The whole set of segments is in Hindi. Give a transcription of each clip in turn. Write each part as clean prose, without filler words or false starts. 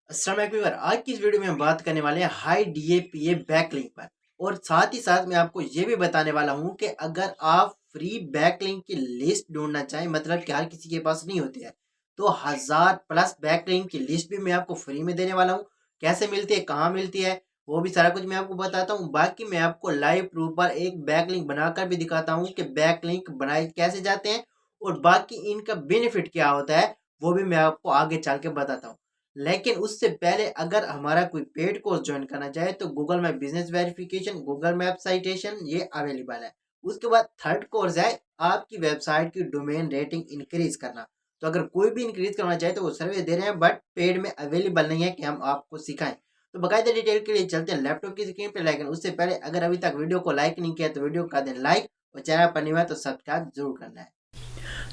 अस्सलाम वालेकुम व्यूअर। आज की इस वीडियो में हम बात करने वाले हैं हाई डीएपीए बैकलिंक पर, और साथ ही साथ मैं आपको ये भी बताने वाला हूं कि अगर आप फ्री बैकलिंक की लिस्ट ढूंढना चाहें, मतलब कि हर किसी के पास नहीं होती है, तो 1000+ बैकलिंक की लिस्ट भी मैं आपको फ्री में देने वाला हूं। कैसे मिलती है, कहाँ मिलती है, वो भी सारा कुछ मैं आपको बताता हूँ। बाकी मैं आपको लाइव प्रूफ पर एक बैकलिंक बनाकर भी दिखाता हूँ कि बैकलिंक बनाए कैसे जाते हैं, और बाकी इनका बेनिफिट क्या होता है वो भी मैं आपको आगे चल के बताता हूँ। लेकिन उससे पहले अगर हमारा कोई पेड कोर्स ज्वाइन करना चाहे तो Google map business verification, Google map citation ये अवेलेबल है। उसके बाद थर्ड कोर्स है आपकी वेबसाइट की डोमेन रेटिंग इंक्रीज करना। तो अगर कोई भी इंक्रीज करना चाहे तो वो सर्विस दे रहे हैं, बट पेड में अवेलेबल नहीं है कि हम आपको सिखाएं। तो बाकायदा डिटेल के लिए चलते हैं लैपटॉप की स्क्रीन पर। लेकिन उससे पहले अगर अभी तक वीडियो को लाइक नहीं किया तो वीडियो का दें लाइक, और चैनल पर नहीं हुआ तो सब्सक्राइब जरूर करना है।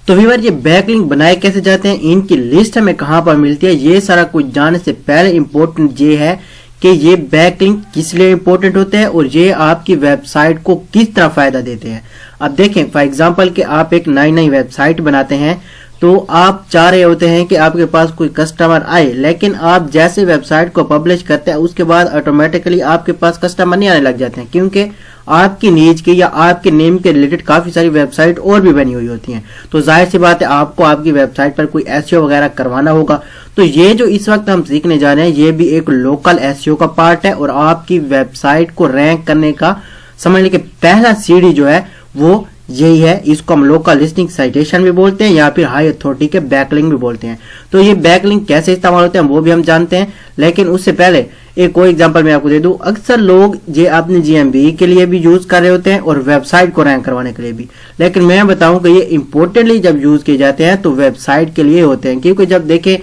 तो व्यूअर, ये बैकलिंक बनाए कैसे जाते हैं, इनकी लिस्ट हमें कहां पर मिलती है, ये सारा कुछ जानने से पहले इम्पोर्टेंट ये है कि ये बैकलिंक किस लिए इम्पोर्टेंट होते हैं और ये आपकी वेबसाइट को किस तरह फायदा देते हैं। अब देखें, फॉर एग्जांपल कि आप एक नई वेबसाइट बनाते हैं तो आप चाह रहे होते हैं कि आपके पास कोई कस्टमर आए, लेकिन आप जैसे वेबसाइट को पब्लिश करते हैं उसके बाद ऑटोमेटिकली आपके पास कस्टमर नहीं आने लग जाते हैं, क्योंकि आपकी नीज की या आपके नेम के रिलेटेड काफी सारी वेबसाइट और भी बनी हुई होती हैं। तो जाहिर सी बात है आपको आपकी वेबसाइट पर कोई एसईओ वगैरह करवाना होगा। तो ये जो इस वक्त हम सीखने जा रहे हैं ये भी एक लोकल एसईओ का पार्ट है, और आपकी वेबसाइट को रैंक करने का समझ लीजिए पहला सीढ़ी जो है वो यही है। इसको हम लोकल लिस्टिंग साइटेशन भी बोलते हैं या फिर हाई अथॉरिटी के बैकलिंक भी बोलते हैं। तो ये बैकलिंक कैसे इस्तेमाल होते हैं वो भी हम जानते हैं, लेकिन उससे पहले एक और एग्जांपल मैं आपको दे दूं। अक्सर लोग ये अपने जीएमबी के लिए भी यूज कर रहे होते हैं और वेबसाइट को रैंक करवाने के लिए भी, लेकिन मैं बताऊं कि ये इंपॉर्टेंटली जब यूज किए जाते हैं तो वेबसाइट के लिए होते हैं। क्योंकि जब देखें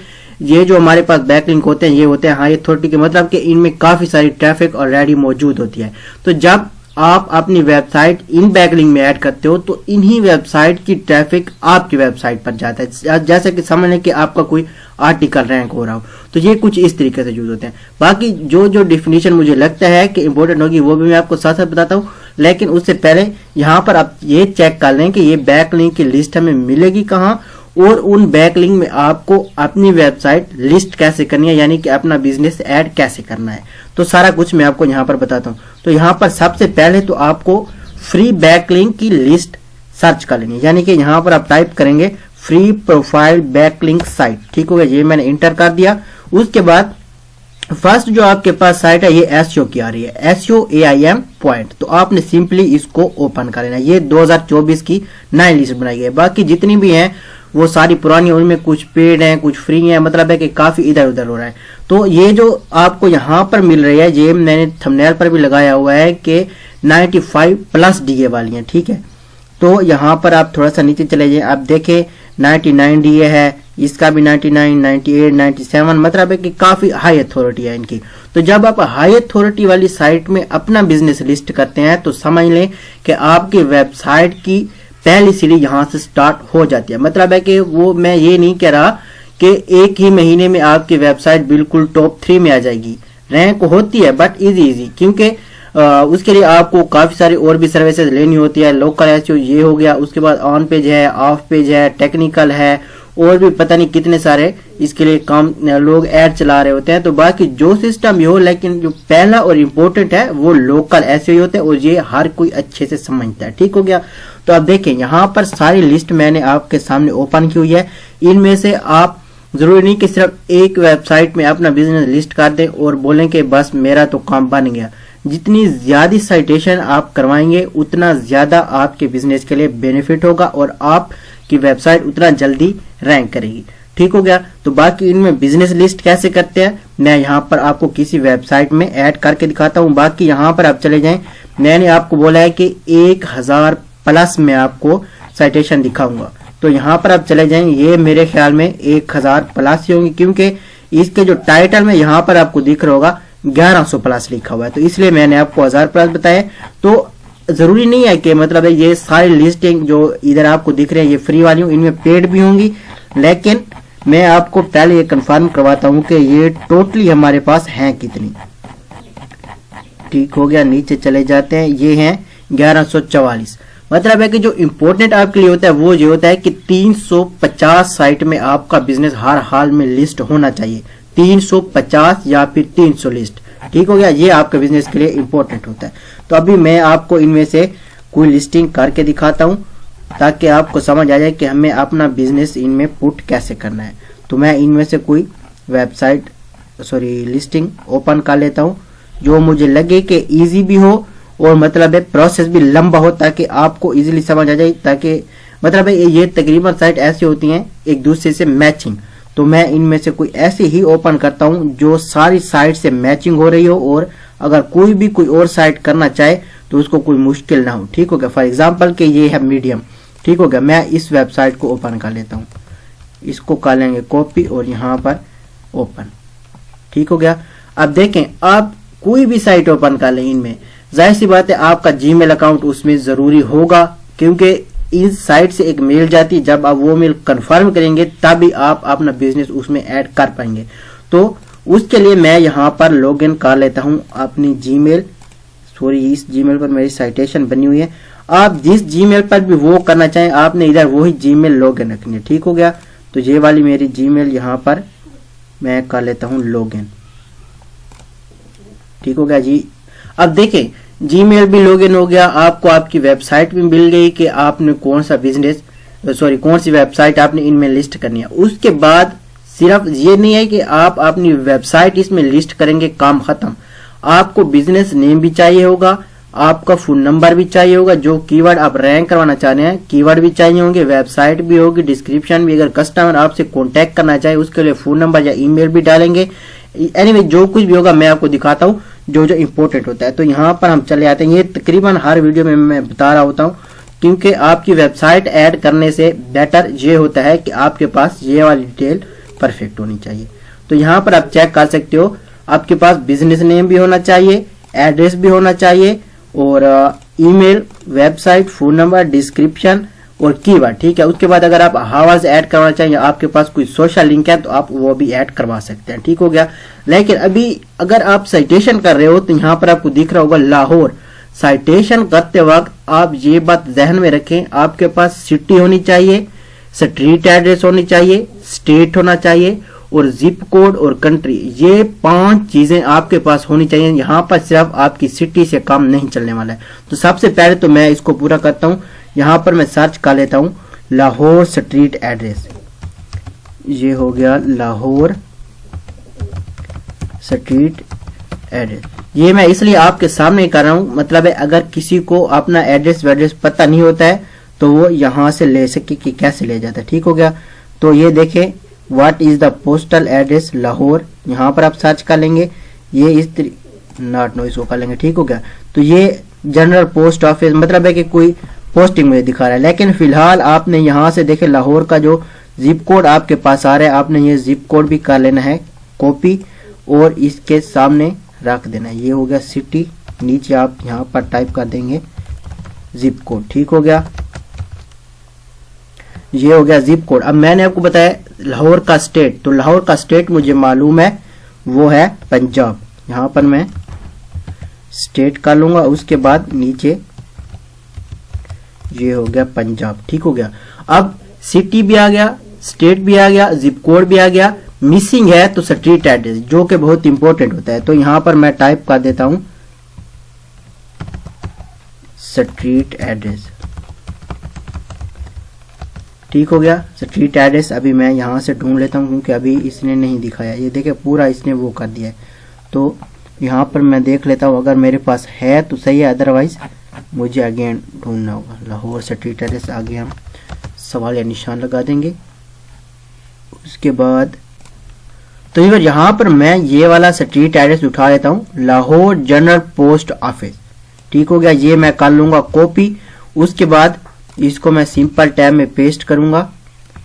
ये जो हमारे पास बैकलिंक होते हैं ये होते हैं हाई अथॉरिटी के, मतलब कि इनमें काफी सारी ट्रैफिक ऑलरेडी मौजूद होती है। तो जब आप अपनी वेबसाइट इन बैकलिंक में ऐड करते हो तो इन्हीं वेबसाइट की ट्रैफिक आपकी वेबसाइट पर जाता है। जैसे कि समझ लें कि आपका कोई आर्टिकल रैंक हो रहा हो, तो ये कुछ इस तरीके से यूज होते हैं। बाकी जो जो डिफिनीशन मुझे लगता है कि इंपॉर्टेंट होगी वो भी मैं आपको साथ साथ बताता हूँ, लेकिन उससे पहले यहाँ पर आप ये चेक कर लें कि ये बैकलिंक की लिस्ट हमें मिलेगी कहाँ, और उन बैकलिंक में आपको अपनी वेबसाइट लिस्ट कैसे करनी है, यानी कि अपना बिजनेस ऐड कैसे करना है। तो सारा कुछ मैं आपको यहाँ पर बताता हूँ। तो यहाँ पर सबसे पहले तो आपको फ्री बैकलिंक की लिस्ट सर्च कर लेनी है, यानी कि यहाँ पर आप टाइप करेंगे फ्री प्रोफाइल बैकलिंक साइट। ठीक हो गया, ये मैंने इंटर कर दिया। उसके बाद फर्स्ट जो आपके पास साइट है ये एसईओ की आ रही है, एसईओ एआईएम पॉइंट। तो आपने सिंपली इसको ओपन कर लेना। ये 2024 की नई लिस्ट बनाई गई है, बाकी जितनी भी हैं वो सारी पुरानी, उनमें कुछ पेड हैं कुछ फ्री हैं, मतलब है कि काफी इधर उधर हो रहा है। तो ये जो आपको यहाँ पर मिल रही है ये मैंने थंबनेल पर भी लगाया हुआ है कि 95+ डीए वाली है। ठीक है, तो यहाँ पर आप थोड़ा सा नीचे चले जाए, आप देखें 99 डीए है, इसका भी 99, 98, 97, मतलब है कि काफी हाई अथॉरिटी है इनकी। तो जब आप हाई अथॉरिटी वाली साइट में अपना बिजनेस लिस्ट करते हैं तो समझ लें कि आपकी वेबसाइट की पहली सीढ़ी यहाँ से स्टार्ट हो जाती है। मतलब है कि वो मैं ये नहीं कह रहा कि एक ही महीने में आपकी वेबसाइट बिल्कुल टॉप 3 में आ जाएगी। रैंक होती है बट इजी, क्योंकि उसके लिए आपको काफी सारी और भी सर्विसेज लेनी होती है। लोकल एसईओ ये हो गया, उसके बाद ऑन पेज है, ऑफ पेज है, टेक्निकल है, और भी पता नहीं कितने सारे इसके लिए काम लोग ऐड चला रहे होते हैं। तो बाकी जो सिस्टम भी हो, लेकिन जो पहला और इम्पोर्टेंट है वो लोकल एसईओ होते हैं, और ये हर कोई अच्छे से समझता है। ठीक हो गया, तो आप देखें यहाँ पर सारी लिस्ट मैंने आपके सामने ओपन की हुई है। इनमें से आप जरूरी नहीं कि सिर्फ एक वेबसाइट में अपना बिजनेस लिस्ट कर दें और बोलें कि बस मेरा तो काम बन गया। जितनी ज्यादा साइटेशन आप करवाएंगे उतना ज्यादा आपके बिजनेस के लिए बेनिफिट होगा और आपकी वेबसाइट उतना जल्दी रैंक करेगी। ठीक हो गया, तो बाकी इनमें बिजनेस लिस्ट कैसे करते हैं मैं यहाँ पर आपको किसी वेबसाइट में ऐड करके दिखाता हूँ। बाकी यहाँ पर आप चले जाएं, मैंने आपको बोला है कि 1000+ में आपको साइटेशन दिखाऊंगा। तो यहाँ पर आप चले जाएं, ये मेरे ख्याल में 1000+ ही होंगी, क्योंकि इसके जो टाइटल में यहाँ पर आपको दिख रहा होगा 1100+ लिखा हुआ है, तो इसलिए मैंने आपको 1000+ बताया। तो जरूरी नहीं है कि मतलब है ये सारी लिस्टिंग जो इधर आपको दिख रहे हैं ये फ्री वाली हूँ, इनमें पेड भी होंगी, लेकिन मैं आपको पहले ये कंफर्म करवाता हूँ कि ये टोटली हमारे पास हैं कितनी। ठीक हो गया, नीचे चले जाते हैं, ये हैं 1144। मतलब है कि जो इम्पोर्टेंट आपके लिए होता है वो ये होता है कि 350 साइट में आपका बिजनेस हर हाल में लिस्ट होना चाहिए। 350 या फिर 300 लिस्ट। ठीक हो गया, ये आपके बिजनेस के लिए इंपॉर्टेंट होता है। तो अभी मैं आपको इनमें से कोई लिस्टिंग करके दिखाता हूँ ताकि आपको समझ आ जाए कि हमें अपना बिजनेस इनमें पुट कैसे करना है। तो मैं इनमें से कोई वेबसाइट लिस्टिंग ओपन कर लेता हूँ जो मुझे लगे कि इजी भी हो और मतलब है प्रोसेस भी लंबा हो ताकि आपको इजीली समझ आ जाए। ताकि मतलब है ये तकरीबन साइट ऐसी होती हैं एक दूसरे से मैचिंग। तो मैं इनमें से कोई ऐसी ही ओपन करता हूं जो सारी साइट से मैचिंग हो रही हो और अगर कोई भी कोई और साइट करना चाहे तो उसको कोई मुश्किल ना हो। ठीक हो गया, फॉर एग्जांपल के ये है मीडियम। ठीक हो गया, मैं इस वेबसाइट को ओपन कर लेता हूं, इसको कर लेंगे कॉपी और यहाँ पर ओपन। ठीक हो गया, अब देखें आप कोई भी साइट ओपन कर लें इनमें, जाहिर सी बात है आपका जीमेल अकाउंट उसमें जरूरी होगा क्योंकि इस साइट से एक मेल जाती है। जब आप वो मेल कंफर्म करेंगे तभी आप अपना बिजनेस उसमें ऐड कर पाएंगे। तो उसके लिए मैं यहाँ पर लॉगिन कर लेता हूँ अपनी जीमेल। इस जीमेल पर मेरी साइटेशन बनी हुई है। आप जिस जीमेल पर भी वो करना चाहें आपने इधर वही जीमेल लॉगिन रखनी है। ठीक हो गया, तो ये वाली मेरी जीमेल यहाँ पर मैं कर लेता हूँ लॉगिन। ठीक हो गया जी, अब देखें जीमेल भी लॉगिन हो गया, आपको आपकी वेबसाइट भी मिल गई कि आपने कौन सा बिजनेस कौन सी वेबसाइट आपने इनमें लिस्ट करनी है। उसके बाद सिर्फ ये नहीं है कि आप अपनी वेबसाइट इसमें लिस्ट करेंगे काम खत्म, आपको बिजनेस नेम भी चाहिए होगा, आपका फोन नंबर भी चाहिए होगा, जो कीवर्ड आप रैंक करवाना चाह रहे हैं कीवर्ड भी चाहिए होंगे, वेबसाइट भी होगी, डिस्क्रिप्शन भी। अगर कस्टमर आपसे कॉन्टेक्ट करना चाहे उसके लिए फोन नंबर या ईमेल भी डालेंगे। एनीवे जो कुछ भी होगा मैं आपको दिखाता हूँ जो जो इम्पोर्टेंट होता है। तो यहाँ पर हम चले आते हैं, ये तकरीबन हर वीडियो में मैं बता रहा होता हूँ क्योंकि आपकी वेबसाइट ऐड करने से बेटर ये होता है कि आपके पास ये वाली डिटेल परफेक्ट होनी चाहिए। तो यहाँ पर आप चेक कर सकते हो, आपके पास बिजनेस नेम भी होना चाहिए, एड्रेस भी होना चाहिए और email, website, phone number, description और कीवर्ड। ठीक है, उसके बाद अगर आप हावर्स ऐड करवाना चाहिए, आपके पास कोई सोशल लिंक है तो आप वो भी ऐड करवा सकते हैं। ठीक हो गया, लेकिन अभी अगर आप साइटेशन कर रहे हो तो यहाँ पर आपको दिख रहा होगा लाहौर। साइटेशन करते वक्त आप ये बात जहन में रखें, आपके पास सिटी होनी चाहिए, स्ट्रीट एड्रेस होनी चाहिए, स्टेट होना चाहिए और जिप कोड और कंट्री। ये 5 चीजें आपके पास होनी चाहिए। यहाँ पर सिर्फ आपकी सिटी से काम नहीं चलने वाला है। तो सबसे पहले तो मैं इसको पूरा करता हूँ। यहाँ पर मैं सर्च कर लेता हूँ लाहौर स्ट्रीट एड्रेस। ये हो गया लाहौर स्ट्रीट एड्रेस। ये मैं इसलिए आपके सामने कर रहा हूँ, मतलब है अगर किसी को अपना एड्रेस वेड्रेस पता नहीं होता है तो वो यहाँ से ले सके कि कैसे ले जाता है। ठीक हो गया, तो ये देखें what is the postal address Lahore, यहाँ पर आप सर्च कर लेंगे। ये इस नॉट नो इसको कर लेंगे। ठीक हो गया, तो ये जनरल पोस्ट ऑफिस मतलब है कि कोई पोस्टिंग मुझे दिखा रहा है, लेकिन फिलहाल आपने यहाँ से देखे लाहौर का जो जिप कोड आपके पास आ रहा है, आपने ये जिप कोड भी कर लेना है कॉपी और इसके सामने रख देना है। ये हो गया सिटी, नीचे आप यहाँ पर टाइप कर देंगे जिप कोड। ठीक हो गया, ये हो गया जिप कोड। अब मैंने आपको बताया लाहौर का स्टेट, तो लाहौर का स्टेट मुझे मालूम है वो है पंजाब। यहाँ पर मैं स्टेट कर लूंगा, उसके बाद नीचे ये हो गया पंजाब। ठीक हो गया, अब सिटी भी आ गया, स्टेट भी आ गया, जिप कोड भी आ गया, मिसिंग है तो स्ट्रीट एड्रेस जो कि बहुत इंपॉर्टेंट होता है। तो यहां पर मैं टाइप कर देता हूं स्ट्रीट एड्रेस। ठीक हो गया, स्ट्रीट एड्रेस अभी मैं यहां से ढूंढ लेता हूं क्योंकि अभी इसने नहीं दिखाया। ये देखिए पूरा इसने वो कर दिया है, तो यहां पर मैं देख लेता हूं अगर मेरे पास है तो सही है, अदरवाइज मुझे अगेन ढूंढना होगा। लाहौर स्ट्रीट एड्रेस आगे हम सवाल या निशान लगा देंगे। उसके बाद तो यहाँ पर मैं ये वाला स्ट्रीट एड्रेस उठा लेता हूँ, लाहौर जनरल पोस्ट ऑफिस। ठीक हो गया, ये मैं कर लूंगा कॉपी। उसके बाद इसको मैं सिंपल टैब में पेस्ट करूंगा,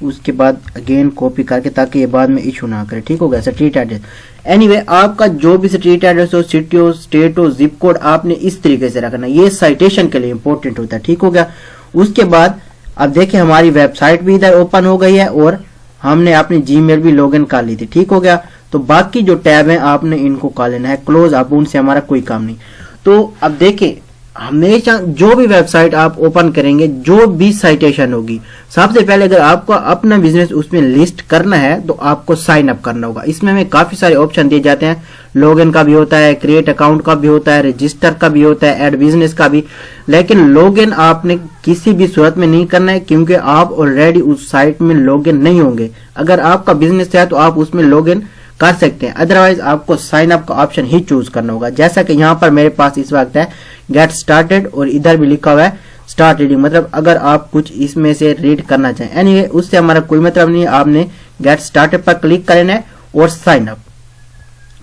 उसके बाद अगेन कॉपी करके ताकि ये बाद में इशू ना करे। ठीक हो गया, स्ट्रीट एड्रेस। एनीवे आपका जो भी स्ट्रीट एड्रेस हो, सिटी हो, स्टेट हो, जिप कोड आपने इस तरीके से रखना, ये साइटेशन के लिए इंपॉर्टेंट होता है। ठीक हो गया, उसके बाद अब देखिए हमारी वेबसाइट भी इधर ओपन हो गई है और हमने अपनी जीमेल भी लॉगिन कर ली थी। ठीक हो गया, तो बाकी जो टैब हैं आपने इनको कर लेना है क्लोज, अब उनसे हमारा कोई काम नहीं। तो अब देखें हमेशा जो भी वेबसाइट आप ओपन करेंगे, जो भी साइटेशन होगी, सबसे पहले अगर आपको अपना बिजनेस उसमें लिस्ट करना है तो आपको साइन अप करना होगा। इसमें हमें काफी सारे ऑप्शन दिए जाते हैं, लॉगिन का भी होता है, क्रिएट अकाउंट का भी होता है, रजिस्टर का भी होता है, ऐड बिजनेस का भी। लेकिन लॉगिन आपने किसी भी सूरत में नहीं करना है, क्योंकि आप ऑलरेडी उस साइट में लॉगिन नहीं होंगे। अगर आपका बिजनेस है तो आप उसमें लॉगिन कर सकते हैं, अदरवाइज आपको साइन अप का ऑप्शन ही चूज करना होगा। जैसा कि यहाँ पर मेरे पास इस वक्त है गेट स्टार्टेड और इधर भी लिखा हुआ है स्टार्ट रीडिंग, मतलब अगर आप कुछ इसमें से रीड करना चाहें। एनीवे उससे हमारा कोई मतलब नहीं है, आपने गेट स्टार्टेड पर क्लिक करना है और साइन अप।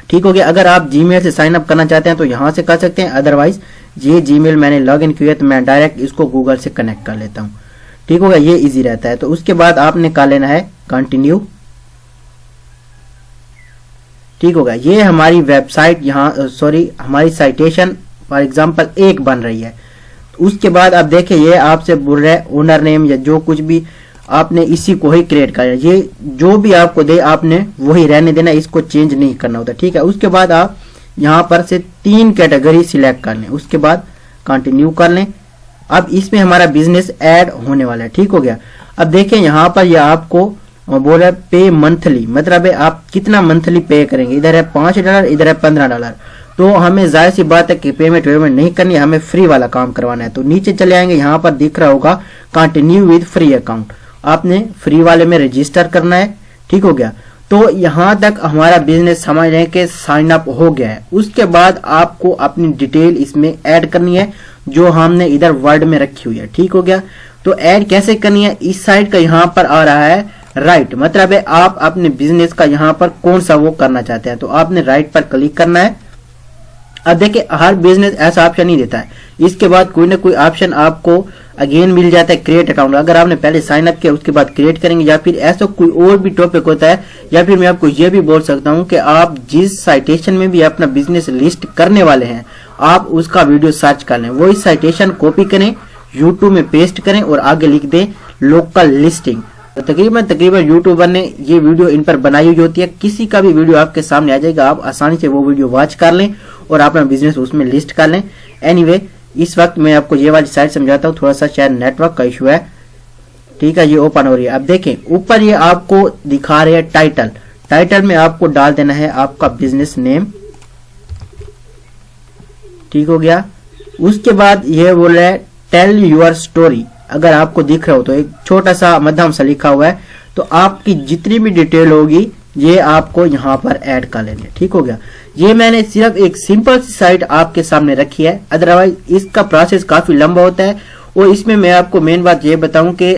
ठीक हो गया। अगर आप जीमेल से साइन अप करना चाहते हैं तो यहां से कर सकते हैं, अदरवाइज ये जीमेल मैंने लॉग इन किया तो मैं डायरेक्ट इसको गूगल से कनेक्ट कर लेता हूं। ठीक हो गया, ये इजी रहता है। तो उसके बाद आपने कर लेना है कंटिन्यू। ठीक होगा, ये हमारी वेबसाइट यहाँ सॉरी हमारी साइटेशन फॉर एग्जांपल 1 बन रही है। उसके बाद आप देखें ये आपसे बोल रहा है ओनर नेम या जो कुछ भी आपने इसी को ही क्रिएट करना है। ये जो भी आपको दे आपने वही रहने देना, इसको चेंज नहीं करना होता। ठीक है, उसके बाद आप यहाँ पर से 3 कैटेगरी सिलेक्ट कर लें, उसके बाद कंटिन्यू कर लें। अब इसमें हमारा बिजनेस ऐड होने वाला है। ठीक हो गया। अब देखें यहाँ पर यह आपको बोल रहा है पे मंथली, मतलब है आप कितना मंथली पे करेंगे। इधर है $5, इधर है $15। तो हमें जाहिर सी बात है कि पेमेंट नहीं करनी है, हमें फ्री वाला काम करवाना है। तो नीचे चले आएंगे, यहाँ पर दिख रहा होगा कंटिन्यू विद फ्री अकाउंट, आपने फ्री वाले में रजिस्टर करना है। ठीक हो गया। तो यहाँ तक हमारा बिजनेस समझ रहे हैं कि साइन अप हो गया है। उसके बाद आपको अपनी डिटेल इसमें ऐड करनी है जो हमने इधर वर्ड में रखी हुई है। ठीक हो गया। तो ऐड कैसे करनी है, इस साइड का यहाँ पर आ रहा है राइट, मतलब है आप अपने बिजनेस का यहाँ पर कौन सा वो करना चाहते हैं, तो आपने राइट पर क्लिक करना है। अब देखिए हर बिजनेस ऐसा ऑप्शन नहीं देता है, इसके बाद कोई ना कोई ऑप्शन आपको अगेन मिल जाता है क्रिएट अकाउंट। अगर आपने पहले साइन अप किया उसके बाद क्रिएट करेंगे, या फिर ऐसा कोई और भी टॉपिक होता है, या फिर मैं आपको ये भी बोल सकता हूँ कि आप जिस साइटेशन में भी अपना बिजनेस लिस्ट करने वाले हैं आप उसका वीडियो सर्च कर लें, वो इस साइटेशन कॉपी करें, यूट्यूब में पेस्ट करें और आगे लिख दें लोकल लिस्टिंग। तो तकरीबन यूट्यूबर ने ये वीडियो इन पर बनाई हुई होती है, किसी का भी वीडियो आपके सामने आ जाएगा, आप आसानी से वो वीडियो वॉच कर लें और अपना बिजनेस उसमें लिस्ट कर लें। एनीवे इस वक्त मैं आपको ये वाली साइट समझाता हूँ, थोड़ा सा शायद नेटवर्क का इशू है। ठीक है, ये ओपन हो रही है। अब देखें ऊपर ये आपको दिखा रहे हैं टाइटल, टाइटल में आपको डाल देना है आपका बिजनेस नेम। ठीक हो गया। उसके बाद ये बोल रहा है टेल यूर स्टोरी, अगर आपको दिख रहा हो तो एक छोटा सा मध्यम सा लिखा हुआ है, तो आपकी जितनी भी डिटेल होगी ये आपको यहाँ पर ऐड कर लेनी है। ठीक हो गया। ये मैंने सिर्फ एक सिंपल सी साइट आपके सामने रखी है, अदरवाइज इसका प्रोसेस काफी लंबा होता है। और इसमें मैं आपको मेन बात ये बताऊं कि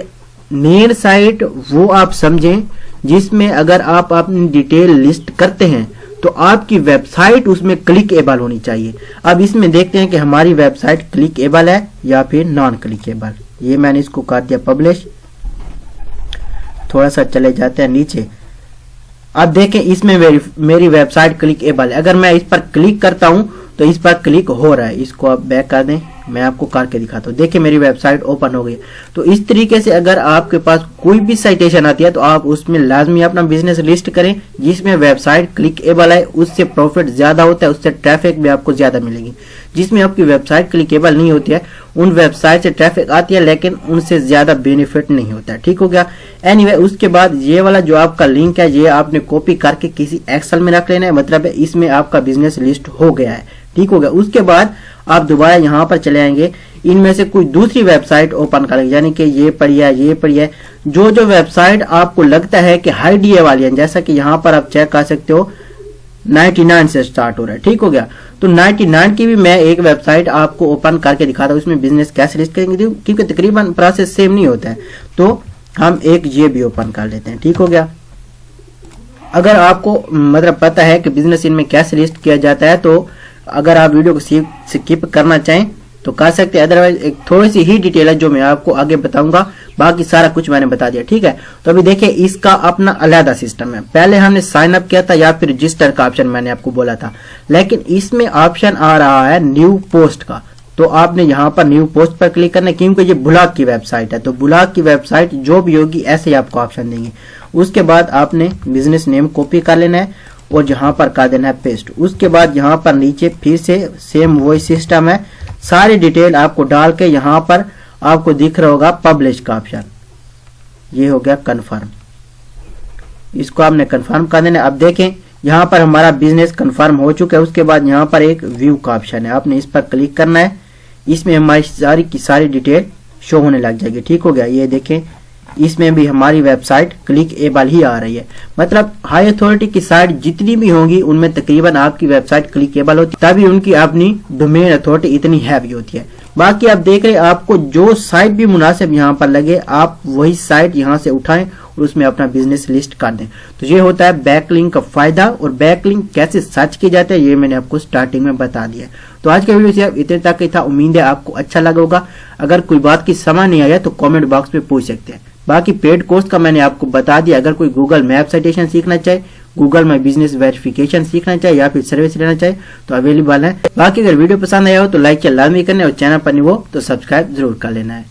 मेन साइट वो आप समझें जिसमें अगर आप अपनी डिटेल लिस्ट करते हैं तो आपकी वेबसाइट उसमें क्लिकेबल होनी चाहिए। अब इसमें देखते हैं कि हमारी वेबसाइट क्लिकेबल है या फिर नॉन क्लिकेबल। ये मैंने इसको कर दिया पब्लिश। थोड़ा सा चले जाते हैं नीचे। अब देखें इसमें मेरी वेबसाइट क्लिकेबल है। अगर मैं इस पर क्लिक करता हूं तो इस पर क्लिक हो रहा है। इसको आप बैक कर दें, मैं आपको करके दिखाता हूँ। देखिए मेरी वेबसाइट ओपन हो गई। तो इस तरीके से अगर आपके पास कोई भी साइटेशन आती है तो आप उसमें लाजमी अपना बिजनेस लिस्ट करें जिसमें वेबसाइट क्लिकेबल है, उससे प्रॉफिट ज्यादा होता है, उससे ट्रैफिक भी आपको ज्यादा मिलेगी। जिसमें आपकी वेबसाइट क्लिकेबल नहीं होती है उन वेबसाइट से ट्रैफिक आती है लेकिन उनसे ज्यादा बेनिफिट नहीं होता है। ठीक हो गया। एनीवे उसके बाद ये वाला जो आपका लिंक है ये आपने कॉपी करके किसी एक्सेल में रख लेना है, मतलब है इसमें आपका बिजनेस लिस्ट हो गया है। ठीक हो गया। उसके बाद आप दोबारा यहाँ पर चले आएंगे, इनमें से कोई दूसरी वेबसाइट ओपन करेंगे, यानी कि ये पड़ी है, ये पड़ी है, जो जो वेबसाइट आपको लगता है कि हाई डीए वाली है, जैसा कि यहाँ पर आप चेक कर सकते हो 99 से स्टार्ट हो रहा है। ठीक हो गया। तो 99 की भी मैं एक वेबसाइट आपको ओपन करके दिखाता हूँ, उसमें बिजनेस कैसे लिस्ट करेंगे, क्योंकि तकरीबन प्रोसेस सेम नहीं होता है। तो हम एक ये भी ओपन कर लेते हैं। ठीक हो गया। अगर आपको मतलब पता है कि बिजनेस इनमें कैसे लिस्ट किया जाता है तो अगर आप वीडियो को स्किप करना चाहें तो कर सकते हैं, अदरवाइज एक थोड़ी सी ही डिटेल है जो मैं आपको आगे बताऊंगा, बाकी सारा कुछ मैंने बता दिया। ठीक है। तो अभी देखिए इसका अपना अलग सिस्टम है। पहले हमने साइन अप किया था या फिर रजिस्टर का ऑप्शन मैंने आपको बोला था, लेकिन इसमें ऑप्शन आ रहा है न्यू पोस्ट का। तो आपने यहाँ पर न्यू पोस्ट पर क्लिक करना है, क्योंकि ये ब्लॉग की वेबसाइट है। तो ब्लॉग की वेबसाइट जो भी होगी ऐसे ही आपको ऑप्शन देंगे। उसके बाद आपने बिजनेस नेम कॉपी कर लेना है और यहाँ पर कर देना है पेस्ट। उसके बाद यहाँ पर नीचे फिर से सेम वही सिस्टम है, सारी डिटेल आपको डाल के यहाँ पर आपको दिख रहा होगा पब्लिश का ऑप्शन, ये हो गया कन्फर्म। इसको आपने कन्फर्म कर देना। अब देखें यहाँ पर हमारा बिजनेस कन्फर्म हो चुका है। उसके बाद यहाँ पर एक व्यू का ऑप्शन है, आपने इस पर क्लिक करना है। इसमें हमारी सारी की सारी डिटेल शो होने लग जाएगी। ठीक हो गया। ये देखें इसमें भी हमारी वेबसाइट क्लिकेबल ही आ रही है। मतलब हाई अथॉरिटी की साइट जितनी भी होंगी उनमें तकरीबन आपकी वेबसाइट क्लिकेबल होती है, तभी उनकी अपनी डोमेन अथॉरिटी इतनी हैवी होती है। बाकी आप देख रहे हैं आपको जो साइट भी मुनासिब यहाँ पर लगे आप वही साइट यहाँ से उठाएं और उसमें अपना बिजनेस लिस्ट कर दें। तो ये होता है बैकलिंक का फायदा। और बैकलिंक कैसे सर्च किया जाता है ये मैंने आपको स्टार्टिंग में बता दिया। तो आज के वीडियो से आप इतने तक ही था। उम्मीद है आपको अच्छा लगा होगा। अगर कोई बात की समझ नहीं आया तो कमेंट बॉक्स में पूछ सकते हैं। बाकी पेड कोर्स का मैंने आपको बता दिया। अगर कोई गूगल मैप साइटेशन सीखना चाहे, गूगल में बिजनेस वेरिफिकेशन सीखना चाहे या फिर सर्विस लेना चाहे तो अवेलेबल है। बाकी अगर वीडियो पसंद आया हो तो लाइक या लाजमी करना और चैनल पर नहीं हो तो सब्सक्राइब जरूर कर लेना है।